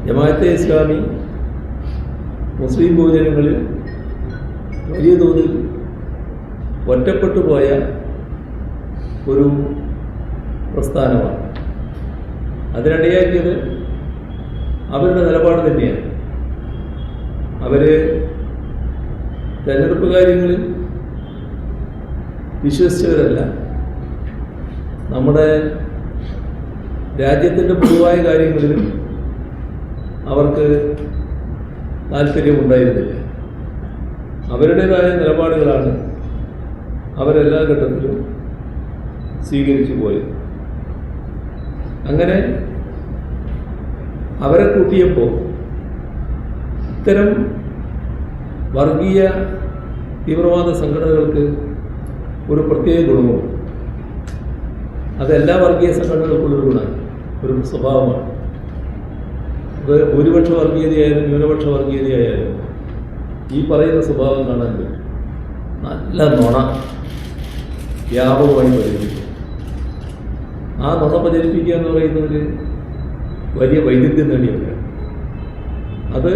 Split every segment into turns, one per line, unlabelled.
ജമാഅത്തെ ഇസ്ലാമി മുസ്ലിം ഭൂജനങ്ങളിൽ വലിയ തോതിൽ ഒറ്റപ്പെട്ടു പോയ ഒരു പ്രസ്ഥാനമാണ്. അതിനിടയാക്കിയത് അവരുടെ നിലപാട് തന്നെയാണ്. അവർ തെരഞ്ഞെടുപ്പ് കാര്യങ്ങളിൽ വിശ്വസിച്ചവരല്ല. നമ്മുടെ രാജ്യത്തിൻ്റെ പൊതുവായ കാര്യങ്ങളിലും അവർക്ക് താല്പര്യമുണ്ടായിരുന്നില്ല. അവരുടേതായ നിലപാടുകളാണ് അവരെല്ലാ ഘട്ടത്തിലും സ്വീകരിച്ചു പോയത്. അങ്ങനെ അവരെ കൂട്ടിയപ്പോൾ ഇത്തരം വർഗീയ തീവ്രവാദ സംഘടനകൾക്ക് ഒരു പ്രത്യേക ഗുണമുണ്ട്. അതെല്ലാ വർഗീയ സംഘടനകൾക്കുള്ളൊരു ഗുണമാണ്, ഒരു സ്വഭാവമാണ്. അത് ഭൂരിപക്ഷ വർഗീയതയായാലും ന്യൂനപക്ഷ വർഗീയതയായാലും ഈ പറയുന്ന സ്വഭാവം കാണാൻ പറ്റും. നല്ല നുണ വ്യാപകമായി പ്രചരിപ്പിക്കുക. ആ നുണ പ്രചരിപ്പിക്കുക എന്ന് പറയുന്നതിൽ വലിയ വൈദഗ്ധ്യം നേടിയവരാണ്. അത്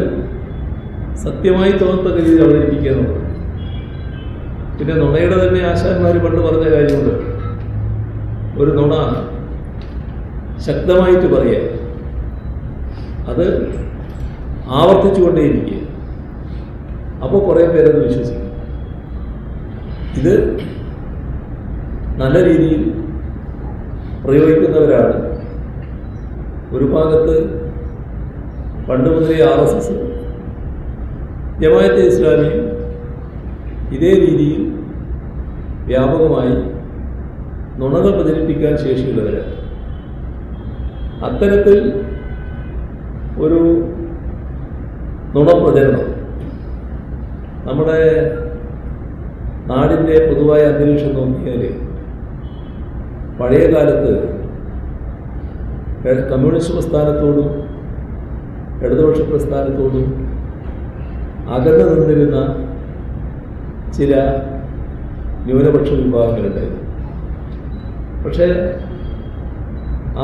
സത്യമായി തോന്നത്തക്ക രീതിയിൽ അവതരിപ്പിക്കുക എന്നുള്ളത്. പിന്നെ നുണയുടെ തന്നെ ആശാന്മാർ പണ്ട് പറഞ്ഞ കാര്യമുണ്ട്. ഒരു നുണ ശക്തമായിട്ട് പറയുക, അത് ആവർത്തിച്ചുകൊണ്ടേയിരിക്കുക. അപ്പോൾ കുറേ പേരത് വിശ്വസിക്കും. ഇത് നല്ല രീതിയിൽ പ്രയോഗിക്കുന്നവരാണ് ഒരു ഭാഗത്ത് പണ്ട് മുതലേ RSS, ജമാഅത്തെ ഇസ്ലാമി ഇതേ രീതിയിൽ വ്യാപകമായി നുണകൾ പ്രചരിപ്പിക്കാൻ ശേഷിയുള്ളവരാണ്. അത്തരത്തിൽ ഒരു നുണപ്രചരണം നമ്മുടെ നാടിൻ്റെ പൊതുവായ അന്തരീക്ഷം നോക്കിയാൽ പഴയ കാലത്ത് കമ്മ്യൂണിസ്റ്റ് പ്രസ്ഥാനത്തോടും ഇടതുപക്ഷ പ്രസ്ഥാനത്തോടും അകന്നു നിന്നിരുന്ന ചില ന്യൂനപക്ഷ വിഭാഗങ്ങളുണ്ടായിരുന്നു. പക്ഷേ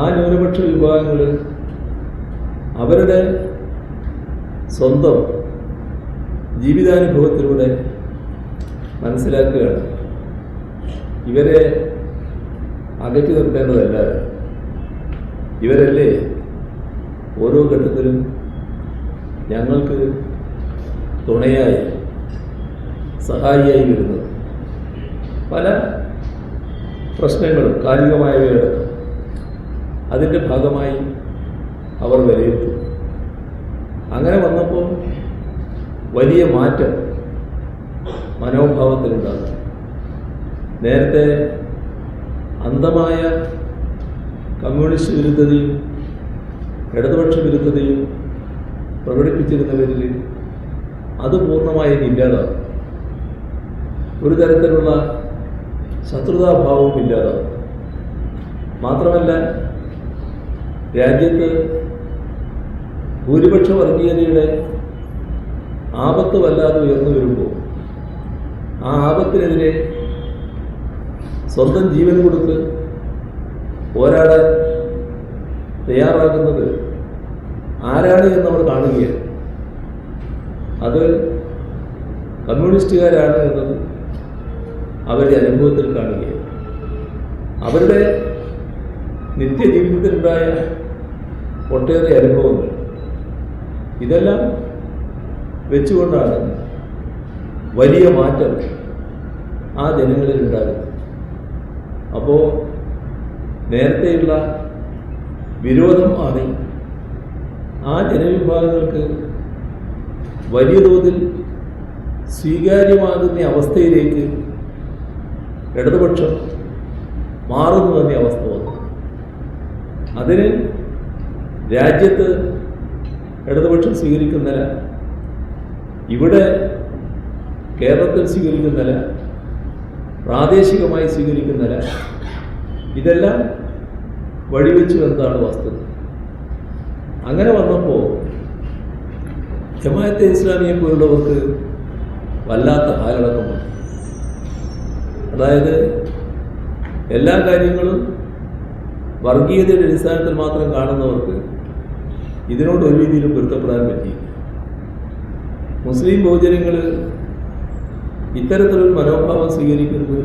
ആ ന്യൂനപക്ഷ വിഭാഗങ്ങൾ അവരുടെ സ്വന്തം ജീവിതാനുഭവത്തിലൂടെ മനസ്സിലാക്കുകയാണ് ഇവരെ അകറ്റി നിർത്തേണ്ടതല്ല. ഇവരല്ലേ ഓരോ ഘട്ടത്തിലും ഞങ്ങൾക്ക് തുണയായി സഹായിയായി വരുന്നത്. പല പ്രശ്നങ്ങളും കാലികമായവയുടെ അതിൻ്റെ ഭാഗമായി അവർ വിലയിരുത്തും. അങ്ങനെ വന്നപ്പോൾ വലിയ മാറ്റം മനോഭാവത്തിലുണ്ടാകും. നേരത്തെ അന്ധമായ കമ്മ്യൂണിസ്റ്റ് വിരുദ്ധതയും ഇടതുപക്ഷ വിരുദ്ധതയും പ്രകടിപ്പിച്ചിരുന്നവരിൽ അത് പൂർണ്ണമായും ഇല്ലാതാകും. ഒരു തരത്തിലുള്ള ശത്രുതാഭാവവും ഇല്ലാതാകും. മാത്രമല്ല, രാജ്യത്ത് ഭൂരിപക്ഷ വർഗീയതയുടെ ആപത്ത് വല്ലാതെ ഉയർന്നു വരുമ്പോൾ ആ ആപത്തിനെതിരെ സ്വന്തം ജീവൻ കൊടുത്ത് പോരാടാൻ തയ്യാറാകുന്നത് ആരാണ് എന്നവർ കാണുകയാണ്. അത് കമ്മ്യൂണിസ്റ്റുകാരാണ് എന്നത് അവരുടെ അനുഭവത്തിൽ കാണുകയാണ്. അവരുടെ നിത്യജീവിതത്തിലുണ്ടായ ഒട്ടേറെ അനുഭവങ്ങൾ ഇതെല്ലാം വെച്ചുകൊണ്ടാണ് വലിയ മാറ്റം ആ ജനങ്ങളിൽ ഉണ്ടാകുന്നത്. അപ്പോൾ നേരത്തെയുള്ള വിരോധം മാറി ആ ജനവിഭാഗങ്ങൾക്ക് വലിയ തോതിൽ സ്വീകാര്യമാകുന്ന അവസ്ഥയിലേക്ക് ഇടതുപക്ഷം മാറുന്നു എന്ന അവസ്ഥ വന്നു. അതിന് രാജ്യത്ത് ഇടതുപക്ഷം സ്വീകരിക്കുന്നില്ല, ഇവിടെ കേരളത്തിൽ സ്വീകരിക്കുന്നില്ല, പ്രാദേശികമായി സ്വീകരിക്കുന്നില്ല. ഇതെല്ലാം വഴിവെച്ചു എന്നതാണ് വസ്തുത. അങ്ങനെ വന്നപ്പോൾ ജമാഅത്തെ ഇസ്ലാമിയെ പോലുള്ളവർക്ക് വല്ലാത്ത ഹാലടക്കം വന്നു. അതായത് എല്ലാ കാര്യങ്ങളും വർഗീയതയുടെ അടിസ്ഥാനത്തിൽ മാത്രം കാണുന്നവർക്ക് ഇതിനോട് ഒരു രീതിയിലും പൊരുത്തപ്പെടാൻ പറ്റിയില്ല. മുസ്ലിം ബഹുജനങ്ങൾ ഇത്തരത്തിലൊരു മനോഭാവം സ്വീകരിക്കുന്നത്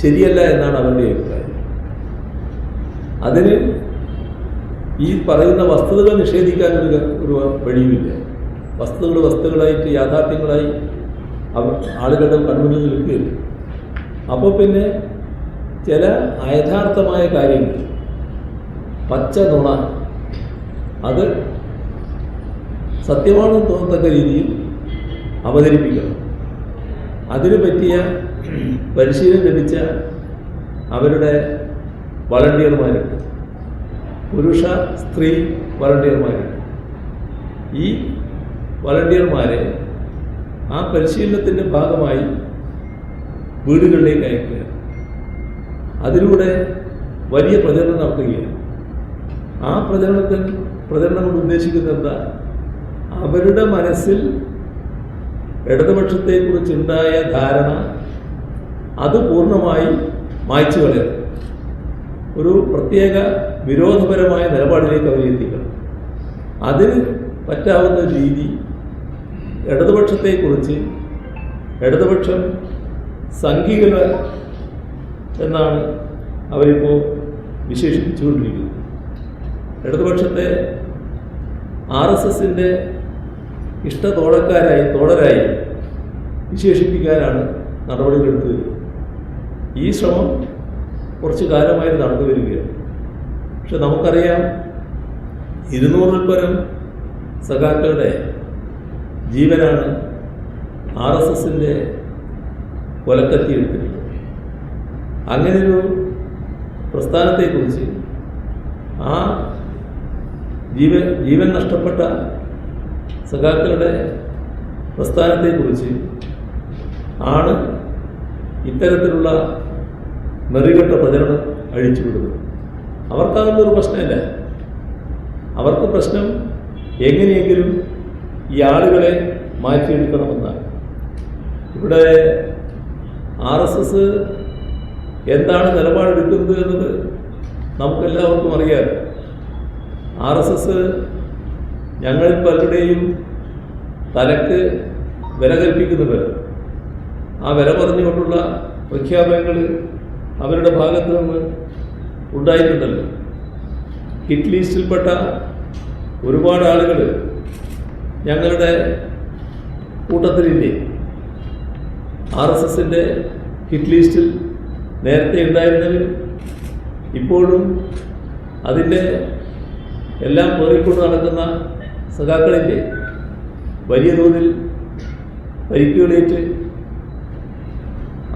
ശരിയല്ല എന്നാണ് അവരുടെ അഭിപ്രായം. അതിന് ഈ പറയുന്ന വസ്തുതകൾ നിഷേധിക്കാനൊരു വഴിയുമില്ല. വസ്തുതകളായിട്ട് യാഥാർത്ഥ്യങ്ങളായി ആളുകളുടെ കൺമുന്നിൽ നിൽക്കുകയില്ല. അപ്പോൾ പിന്നെ ചില അയഥാർത്ഥമായ കാര്യങ്ങൾ, പച്ച നുണ, അത് സത്യമാണെന്ന് തോന്നത്തക്ക രീതിയിൽ അവതരിപ്പിക്കണം. അതിനു പറ്റിയ പരിശീലനം ലഭിച്ച അവരുടെ വളണ്ടിയർമാരുണ്ട്, പുരുഷ സ്ത്രീ വളണ്ടിയർമാരുണ്ട്. ഈ വളണ്ടിയർമാരെ ആ പരിശീലനത്തിൻ്റെ ഭാഗമായി വീടുകളിലേക്ക് അയക്കുക, അതിലൂടെ വലിയ പ്രചരണം നടത്തുകയാണ്. ആ പ്രചരണം കൊണ്ട് ഉദ്ദേശിക്കുന്നത് എന്താ? അവരുടെ മനസ്സിൽ ഇടതുപക്ഷത്തെക്കുറിച്ചുണ്ടായ ധാരണ അത് പൂർണ്ണമായി മായ്ച്ചു കളയണം. ഒരു പ്രത്യേക വിരോധപരമായ നിലപാടിലേക്ക് അവരെ എത്തിക്കണം. അതിന് പറ്റാവുന്ന രീതി ഇടതുപക്ഷത്തെക്കുറിച്ച് ഇടതുപക്ഷം സംഘികൾ എന്നാണ് അവരിപ്പോൾ വിശേഷിപ്പിച്ചുകൊണ്ടിരിക്കുന്നത്. ഇടതുപക്ഷത്തെ RSSൻ്റെ തോഴരായി വിശേഷിപ്പിക്കാനാണ് നടപടികളെടുത്തു വരുന്നത്. ഈ ശ്രമം കുറച്ച് കാലമായി നടന്നു വരികയാണ്. പക്ഷെ നമുക്കറിയാം, 200-ൽ പരം സഖാക്കളുടെ ജീവനാണ് RSSൻ്റെ കൊലക്കത്തി എടുത്തിട്ടുള്ളത്. അങ്ങനെയൊരു പ്രസ്ഥാനത്തെക്കുറിച്ച്, ആ ജീവൻ നഷ്ടപ്പെട്ട സഖാക്കളുടെ പ്രസ്ഥാനത്തെക്കുറിച്ച് ആണ് ഇത്തരത്തിലുള്ള നെറികെട്ട പ്രചരണം അഴിച്ചുവിടുന്നത്. അവർക്കതൊന്നൊരു പ്രശ്നമില്ല. അവർക്ക് പ്രശ്നം എങ്ങനെയെങ്കിലും ഈ ആളുകളെ മാറ്റിയെടുക്കണമെന്നാണ്. ഇവിടെ RSS എന്താണ് നിലപാടെടുക്കുന്നത് എന്നത് നമുക്കെല്ലാവർക്കും അറിയാം. RSS ഞങ്ങളിൽ പലരുടെയും തലക്ക് വില കൽപ്പിക്കുന്നുണ്ട്. ആ വില പറഞ്ഞുകൊണ്ടുള്ള പ്രഖ്യാപനങ്ങൾ അവരുടെ ഭാഗത്ത് നിന്ന് ഉണ്ടായിട്ടുണ്ടല്ലോ. ഹിറ്റ് ലിസ്റ്റിൽപ്പെട്ട ഒരുപാട് ആളുകൾ ഞങ്ങളുടെ കൂട്ടത്തിലില്ലേ? RSSൻ്റെ ഹിറ്റ് ലിസ്റ്റിൽ നേരത്തെ ഉണ്ടായിരുന്നവർ ഇപ്പോഴും അതിൻ്റെ എല്ലാം പേറിക്കൊണ്ട് നടക്കുന്ന സഖാക്കളില്ലേ? വലിയ തോതിൽ പരിക്കുകളേറ്റ്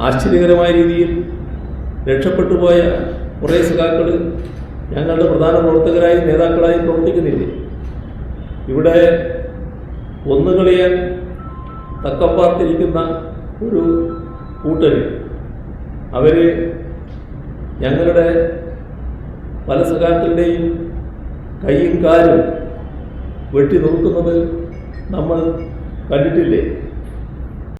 ആശ്ചര്യകരമായ രീതിയിൽ രക്ഷപ്പെട്ടു പോയ കുറേ സഖാക്കൾ ഞങ്ങളുടെ പ്രധാന പ്രവർത്തകരായി നേതാക്കളായി പ്രവർത്തിക്കുന്നില്ലേ? ഇവിടെ ഒന്നുകളിയാൻ തക്കപ്പാർത്തിരിക്കുന്ന ഒരു കൂട്ടർ, അവർ ഞങ്ങളുടെ പല സഖാക്കളുടെയും കൈയും കാലും വെട്ടി നോക്കുന്നത് നമ്മൾ കണ്ടിട്ടില്ലേ?